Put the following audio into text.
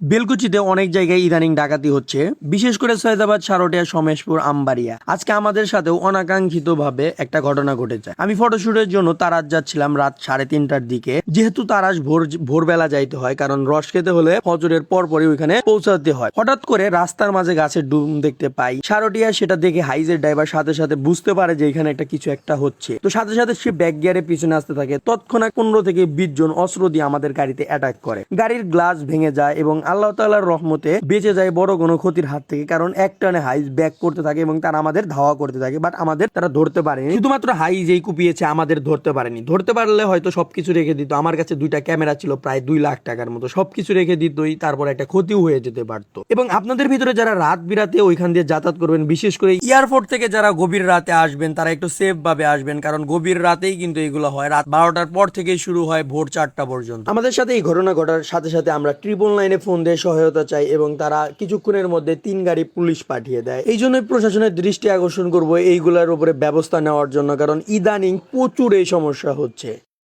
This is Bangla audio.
বেলকুচিতে অনেক জায়গায় ইদানিং ডাকাতি হচ্ছে, বিশেষ করে সৈয়দাবাদ, সারোটিয়া, সমেশপুর, আমবাড়িয়া। আজকে আমাদের সাথেও অনাকাঙ্ক্ষিত ভাবে একটা ঘটনা ঘটেছে। আমি ফটোশুটের জন্য তারাজ যাচ্ছিলাম রাত 3:30টার দিকে। যেহেতু তারাজ ভোরবেলা যাইতে হয়, কারণ রস খেতে হলে ফজরের পরপরই ওইখানে পৌঁছাতে হয়। হঠাৎ করে রাস্তার মাঝে গাছের ডুম দেখতে পাই। সারোটিয়া সেটা দেখে হাইজের ড্রাইভার সাথে সাথে বুঝতে পারে যে এখানে কিছু একটা হচ্ছে। তো সাথে সাথে সে ব্যাক গিয়ারে পিছনে আসতে থাকে। তৎক্ষণাৎ 15 থেকে 20 জন অস্ত্র দিয়ে আমাদের গাড়িতে অ্যাটাক করে। গাড়ির গ্লাস ভেঙে যায় এবং আল্লাহ তাআলার রহমতে বেঁচে যায় বড় কোনো ক্ষতির হাত থেকে। কারণ এক টানে হাইজ ব্যাক করতে থাকে এবং তারা আমাদের ধাওয়া করতে থাকে, বাট আমাদের তারা ধরতে পারেনি। শুধুমাত্র হাইজ এই কুপিয়েছে, আমাদের ধরতে পারেনি। ধরতে পারলে হয়তো সবকিছু রেখে দিত। আমার কাছে 2টা ক্যামেরা ছিল প্রায় 2 লাখ টাকার মতো, সবকিছু রেখে দিতই, তারপর একটা ক্ষতিও হয়ে যেতে পারতো। এবং আপনাদের ভিতরে যারা রাত বিরাতে ওইখান দিয়ে যাতায়াত করবেন, বিশেষ করে এয়ারপোর্ট থেকে যারা গভীর রাতে আসবেন, তারা একটু সেফ ভাবে আসবেন, কারণ গভীর রাতেই কিন্তু এগুলো হয়। রাত 12টার পর থেকে শুরু হয় ভোর 4টা পর্যন্ত। আমাদের সাথে এই ঘটনা ঘটার সাথে সাথে আমরা 999-এ ফোন দিয়ে সহায়তা চাই এবং তারা কিছুক্ষণের মধ্যে 3 গাড়ি পুলিশ পাঠিয়ে দেয়। এই জন্যই প্রশাসনের দৃষ্টি আকর্ষণ করবো এইগুলোর উপরে ব্যবস্থা নেওয়ার জন্য, কারণ ইদানিং প্রচুর এই সমস্যা হচ্ছে।